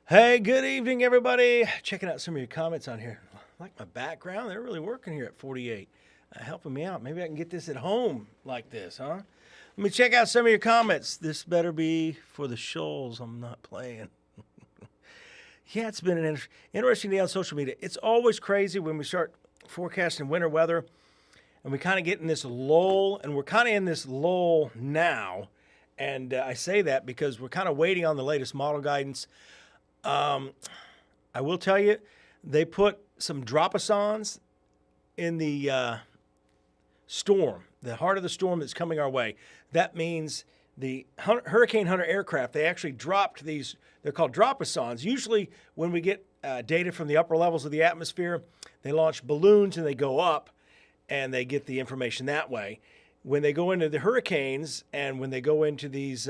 Hey, good evening, everybody. Checking out some of your comments on here. I like my background. They're really working here at 48. Helping me out. Maybe I can get this at home like this, huh? Let me check out some of your comments. This better be for the shoals. I'm not playing. Yeah, it's been an interesting day on social media. It's always crazy when we start forecasting winter weather and we kind of get in this lull, and we're kind of in this lull now. And I say that because we're kind of waiting on the latest model guidance. I will tell you, they put some dropasons in the storm, the heart of the storm that's coming our way. That means the Hurricane Hunter aircraft, they actually dropped these, they're called dropasons. Usually when we get data from the upper levels of the atmosphere, they launch balloons and they go up and they get the information that way. When they go into the hurricanes and when they go into these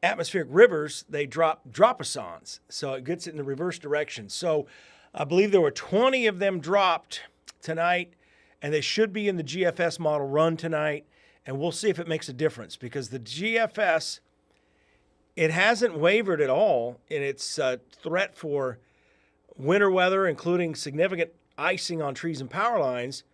atmospheric rivers, they drop dropasons. So it gets it in the reverse direction. So I believe there were 20 of them dropped tonight, and they should be in the GFS model run tonight. And we'll see if it makes a difference, because the GFS, it hasn't wavered at all in its threat for winter weather, including significant icing on trees and power lines.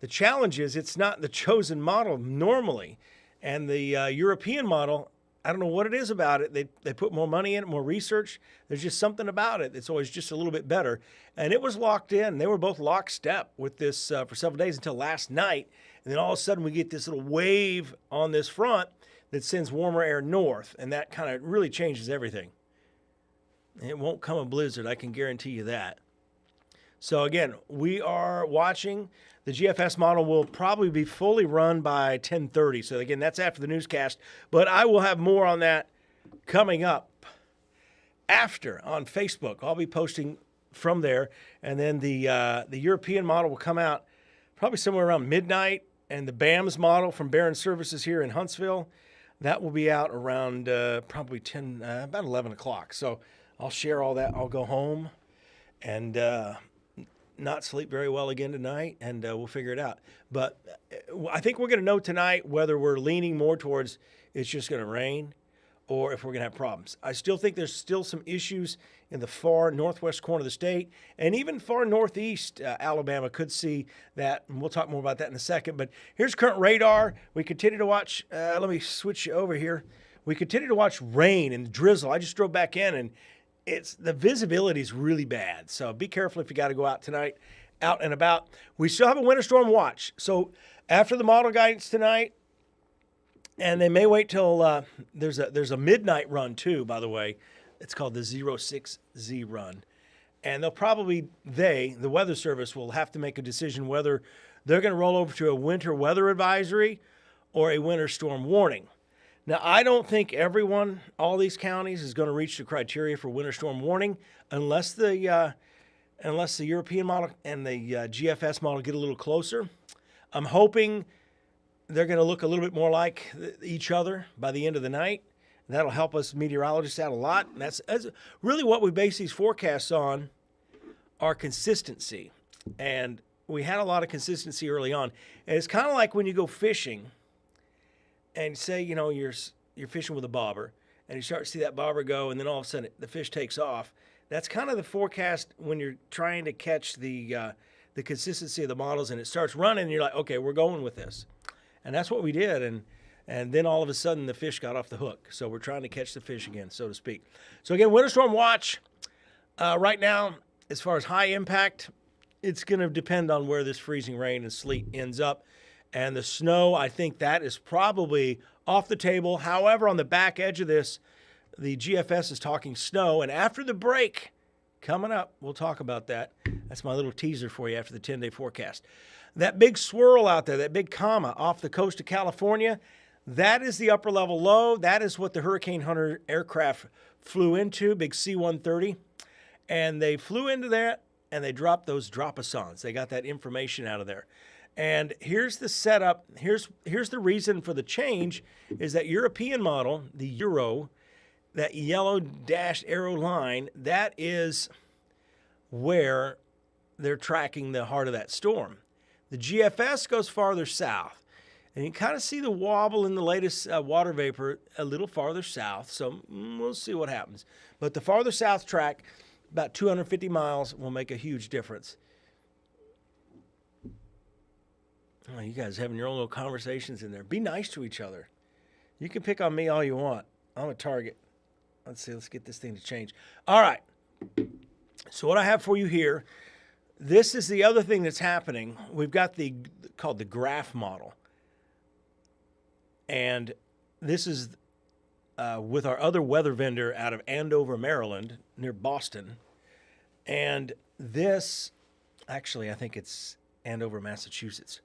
The challenge is it's not the chosen model normally. And the European model, I don't know what it is about it. They put more money in it, more research. There's just something about it that's always just a little bit better. And it was locked in. They were both lockstep with this for several days until last night. And then all of a sudden we get this little wave on this front that sends warmer air north. And that kind of really changes everything. It won't come a blizzard, I can guarantee you that. So again, we are watching. The GFS model will probably be fully run by 10:30. So again, that's after the newscast. But I will have more on that coming up after on Facebook. I'll be posting from there. And then the European model will come out probably somewhere around midnight. And the BAMS model from Barron Services here in Huntsville, that will be out around probably about 11 o'clock. So I'll share all that. I'll go home and not sleep very well again tonight, and we'll figure it out. But I think we're going to know tonight whether we're leaning more towards it's just going to rain or if we're going to have problems. I still think there's still some issues in the far northwest corner of the state, and even far northeast Alabama could see that, and we'll talk more about that in a second. But here's current radar. We continue to watch, let me switch you over here. We continue to watch rain and drizzle. I just drove back in, and the visibility is really bad. So be careful if you got to go out tonight, out and about. We still have a winter storm watch. So after the model guidance tonight, and they may wait till there's a midnight run too, by the way. It's called the 06Z run. And the Weather Service will have to make a decision whether they're going to roll over to a winter weather advisory or a winter storm warning. Now, I don't think all these counties, is going to reach the criteria for winter storm warning unless the European model and the GFS model get a little closer. I'm hoping they're going to look a little bit more like each other by the end of the night. That'll help us meteorologists out a lot. And that's really what we base these forecasts on, our consistency. And we had a lot of consistency early on. And it's kind of like when you go fishing, and say, you're fishing with a bobber, and you start to see that bobber go, and then all of a sudden the fish takes off. That's kind of the forecast when you're trying to catch the consistency of the models, and it starts running, and you're like, okay, we're going with this. And that's what we did, and then all of a sudden the fish got off the hook. So we're trying to catch the fish again, so to speak. So again, winter storm watch. Right now, as far as high impact, it's going to depend on where this freezing rain and sleet ends up. And the snow, I think that is probably off the table. However, on the back edge of this, the GFS is talking snow. And after the break coming up, we'll talk about that. That's my little teaser for you after the 10-day forecast. That big swirl out there, that big comma off the coast of California, that is the upper level low. That is what the Hurricane Hunter aircraft flew into, big C-130. And they flew into that, and they dropped those dropasons. They got that information out of there. And here's the setup. Here's the reason for the change is that European model, the Euro, that yellow dashed arrow line, that is where they're tracking the heart of that storm. The GFS goes farther south. And you kind of see the wobble in the latest water vapor a little farther south. So we'll see what happens. But the farther south track, about 250 miles, will make a huge difference. Oh, you guys having your own little conversations in there. Be nice to each other. You can pick on me all you want. I'm a target. Let's see. Let's get this thing to change. All right. So what I have for you here, this is the other thing that's happening. We've got called the WAFF model. And this is with our other weather vendor out of Andover, Maryland, near Boston. And this, actually, I think it's Andover, Massachusetts,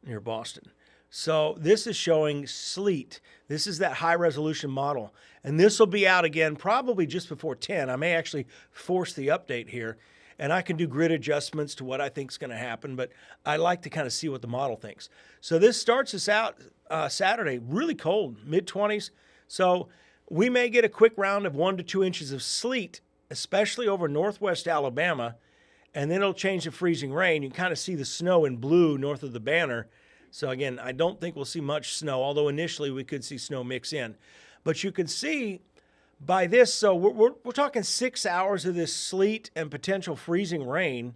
near Boston. So this is showing sleet. This is that high-resolution model. And this will be out again probably just before 10. I may actually force the update here. And I can do grid adjustments to what I think is going to happen, but I like to kind of see what the model thinks. So this starts us out Saturday, really cold, mid-20s. So we may get a quick round of 1 to 2 inches of sleet, especially over northwest Alabama, and then it'll change to freezing rain. You can kind of see the snow in blue north of the banner. So again, I don't think we'll see much snow, although initially we could see snow mix in. But you can see by this, so we're talking 6 hours of this sleet and potential freezing rain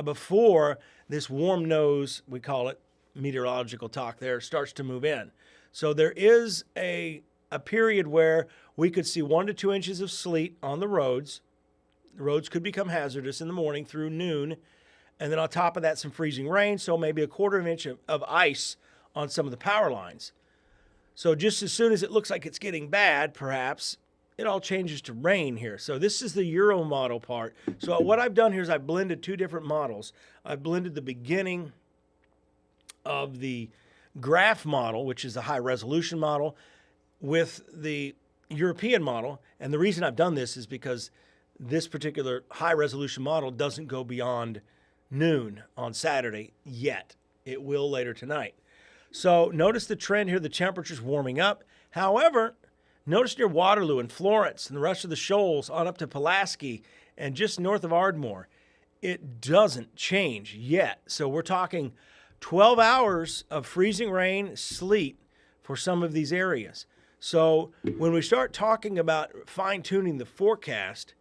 before this warm nose, we call it, meteorological talk there, starts to move in. So there is a period where we could see 1 to 2 inches of sleet on the roads. The roads could become hazardous in the morning through noon. And then on top of that, some freezing rain, so maybe a 1/4 inch of ice on some of the power lines. So just as soon as it looks like it's getting bad, perhaps, it all changes to rain here. So this is the Euro model part. So what I've done here is I've blended 2 different models. I've blended the beginning of the WAFF model, which is a high resolution model, with the European model. And the reason I've done this is because this particular high resolution model doesn't go beyond noon on Saturday yet. It will later tonight. So notice the trend here. The temperature's warming up. However, notice near Waterloo and Florence and the rest of the shoals on up to Pulaski and just north of Ardmore, it doesn't change yet. So we're talking 12 hours of freezing rain, sleet for some of these areas. So when we start talking about fine-tuning the forecast,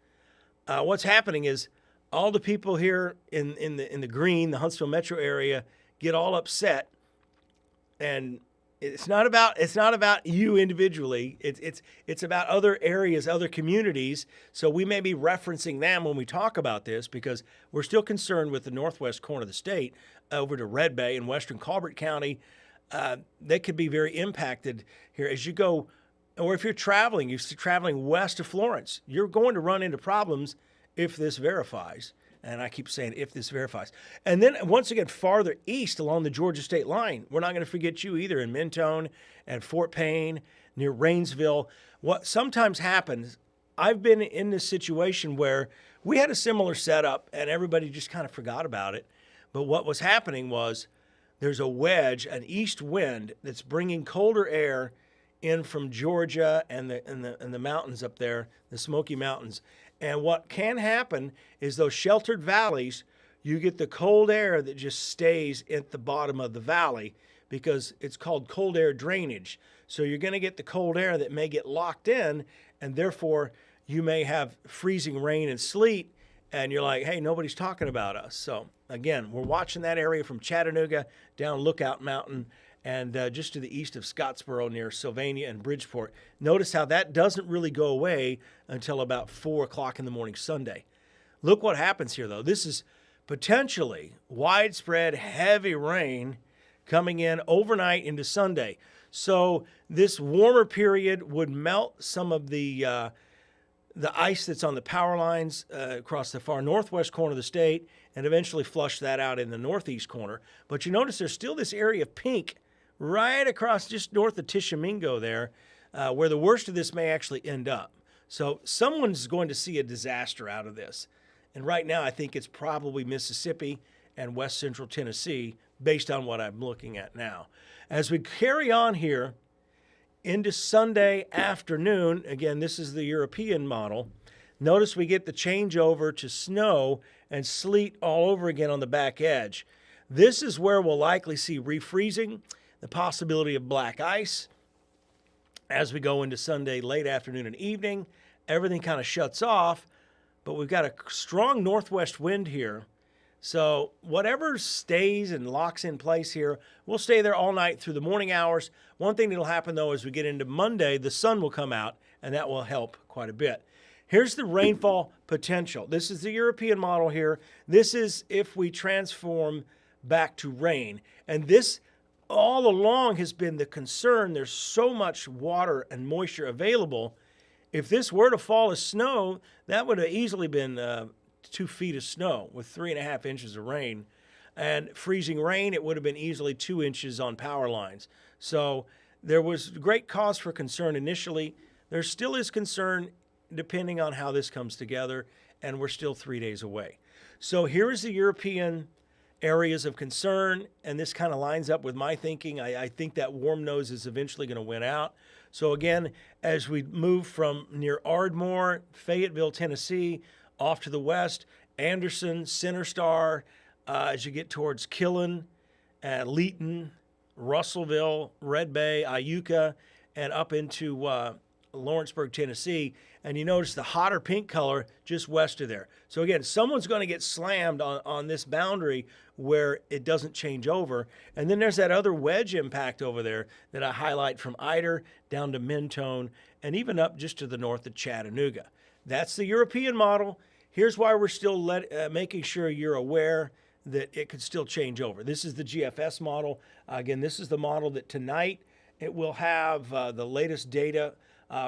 what's happening is all the people here in the green, the Huntsville metro area, get all upset, and it's not about you individually. It's about other areas, other communities. So we may be referencing them when we talk about this because we're still concerned with the northwest corner of the state over to Red Bay and western Colbert County. They could be very impacted here as you go, or if you're traveling west of Florence, you're going to run into problems if this verifies. And I keep saying if this verifies. And then once again, farther east along the Georgia state line, we're not going to forget you either in Mentone and Fort Payne, near Rainsville. What sometimes happens, I've been in this situation where we had a similar setup and everybody just kind of forgot about it. But what was happening was there's a wedge, an east wind that's bringing colder air in from Georgia and the mountains up there, the Smoky Mountains. And what can happen is those sheltered valleys, you get the cold air that just stays at the bottom of the valley because it's called cold air drainage. So you're going to get the cold air that may get locked in, and therefore you may have freezing rain and sleet, and you're like, hey, nobody's talking about us. So again, we're watching that area from Chattanooga down Lookout Mountain and just to the east of Scottsboro near Sylvania and Bridgeport. Notice how that doesn't really go away until about 4 o'clock in the morning Sunday. Look what happens here, though. This is potentially widespread heavy rain coming in overnight into Sunday. So this warmer period would melt some of the ice that's on the power lines across the far northwest corner of the state and eventually flush that out in the northeast corner. But you notice there's still this area of pink right across just north of Tishomingo there, where the worst of this may actually end up. So someone's going to see a disaster out of this. And right now I think it's probably Mississippi and west central Tennessee based on what I'm looking at now. As we carry on here into Sunday afternoon, again, this is the European model, notice we get the changeover to snow and sleet all over again on the back edge. This is where we'll likely see refreezing. the possibility of black ice as we go into Sunday late afternoon and evening. Everything kind of shuts off, but we've got a strong northwest wind here. So whatever stays and locks in place here, we'll stay there all night through the morning hours. One thing that'll happen, though, as we get into Monday, the sun will come out, and that will help quite a bit. Here's the rainfall potential. This is the European model here. This is if we transform back to rain. And this all along has been the concern. There's so much water and moisture available. If this were to fall as snow, that would have easily been 2 feet of snow with 3.5 inches of rain. And freezing rain, it would have been easily 2 inches on power lines. So there was great cause for concern initially. There still is concern depending on how this comes together, and we're still 3 days away. So here is the European areas of concern, and this kind of lines up with my thinking. I think that warm nose is eventually going to win out. So again, as we move from near Ardmore, Fayetteville, Tennessee, off to the west, Anderson, Center Star, as you get towards Killen, Leeton, Russellville, Red Bay, Iuka, and up into Lawrenceburg, Tennessee. And you notice the hotter pink color just west of there. So again, someone's going to get slammed on this boundary where it doesn't change over. And then there's that other wedge impact over there that I highlight from Eider down to Mentone and even up just to the north of Chattanooga. That's the European model. Here's why we're still making sure you're aware that it could still change over. This is the GFS model. Again, this is the model that tonight it will have the latest data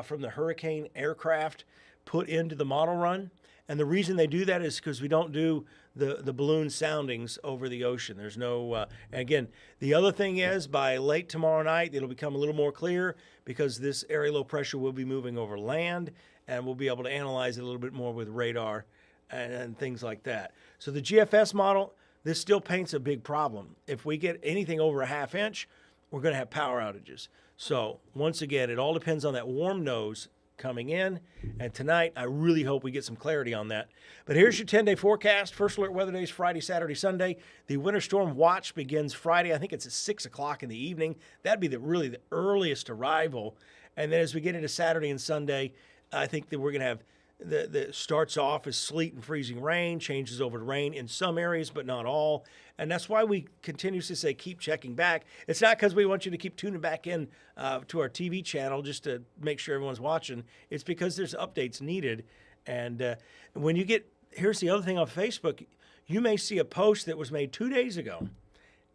from the hurricane aircraft put into the model run. And the reason they do that is because we don't do the balloon soundings over the ocean. There's no, again, the other thing is by late tomorrow night, it'll become a little more clear because this area low pressure will be moving over land, and we'll be able to analyze it a little bit more with radar and things like that. So the GFS model, this still paints a big problem. If we get anything over a ½ inch, we're going to have power outages. So once again, it all depends on that warm nose coming in. And tonight, I really hope we get some clarity on that. But here's your 10-day forecast. First alert weather days, Friday, Saturday, Sunday. The winter storm watch begins Friday. I think it's at 6 o'clock in the evening. That'd be really the earliest arrival. And then as we get into Saturday and Sunday, I think that we're going to have the starts off as sleet and freezing rain, changes over to rain in some areas, but not all. And that's why we continuously say keep checking back. It's not because we want you to keep tuning back in to our TV channel just to make sure everyone's watching. It's because there's updates needed. And when you get, here's the other thing on Facebook, you may see a post that was made 2 days ago,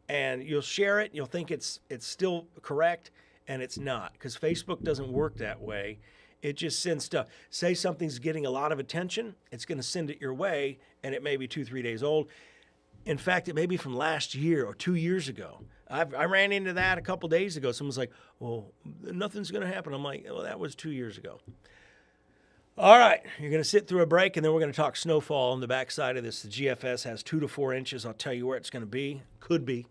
and you'll share it, and you'll think it's still correct, and it's not, because Facebook doesn't work that way. It just sends stuff. Say something's getting a lot of attention, it's going to send it your way, and it may be 2-3 days old. In fact, it may be from last year or 2 years ago. I ran into that a couple days ago. Someone's like, well, nothing's going to happen. I'm like, well, that was 2 years ago. All right, you're going to sit through a break, and then we're going to talk snowfall on the backside of this. The GFS has 2 to 4 inches. I'll tell you where it's going to be. Could be.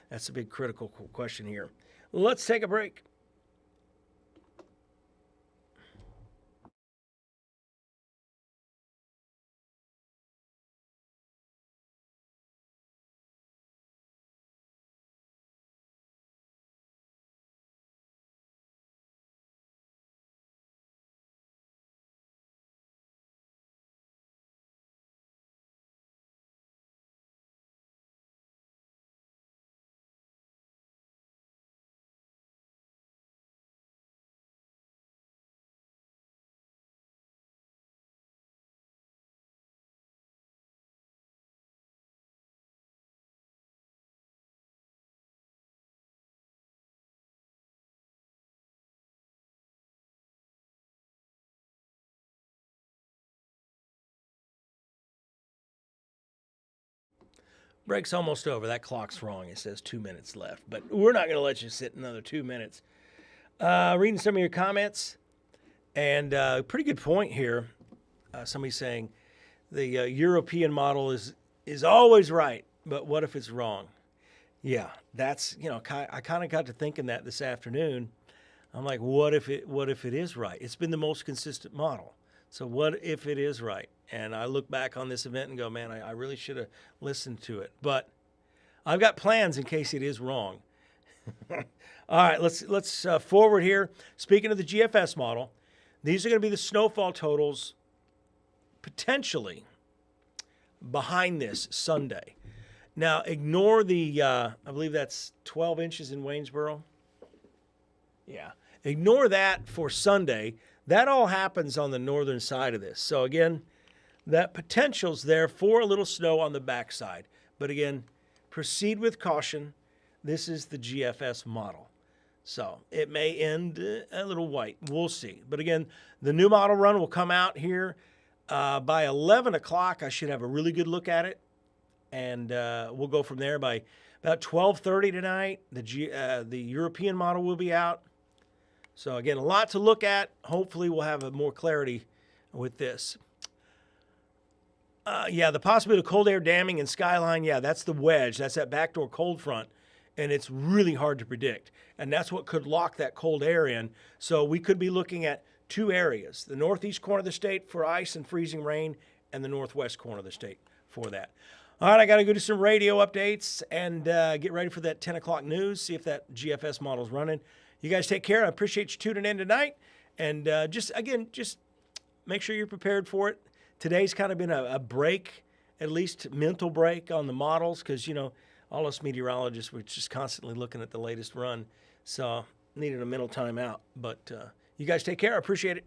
That's a big critical question here. Let's take a break. Break's almost over. That clock's wrong. It says 2 minutes left, but we're not going to let you sit another 2 minutes. Reading some of your comments, and pretty good point here. Somebody saying the European model is always right, but what if it's wrong? Yeah, that's, I kind of got to thinking that this afternoon. I'm like, what if it is right? It's been the most consistent model. So what if it is right? And I look back on this event and go, man, I really should have listened to it. But I've got plans in case it is wrong. All right, let's forward here. Speaking of the GFS model, these are going to be the snowfall totals potentially behind this Sunday. Now, ignore the, I believe that's 12 inches in Waynesboro. Yeah. Ignore that for Sunday. That all happens on the northern side of this. So, again, that potential's there for a little snow on the backside. But, again, proceed with caution. This is the GFS model. So, it may end a little white. We'll see. But, again, the new model run will come out here. By 11 o'clock, I should have a really good look at it. And we'll go from there. By about 12:30 tonight, the European model will be out. So, again, a lot to look at. Hopefully, we'll have more clarity with this. Yeah, the possibility of cold air damming and skyline, yeah, that's the wedge. That's that backdoor cold front. And it's really hard to predict. And that's what could lock that cold air in. So we could be looking at two areas, the northeast corner of the state for ice and freezing rain, and the northwest corner of the state for that. All right, I got to go do some radio updates and get ready for that 10 o'clock news, see if that GFS model is running. You guys take care. I appreciate you tuning in tonight. And just make sure you're prepared for it. Today's kind of been a break, at least mental break on the models because, all us meteorologists, we're just constantly looking at the latest run. So needed a mental timeout. But you guys take care. I appreciate it.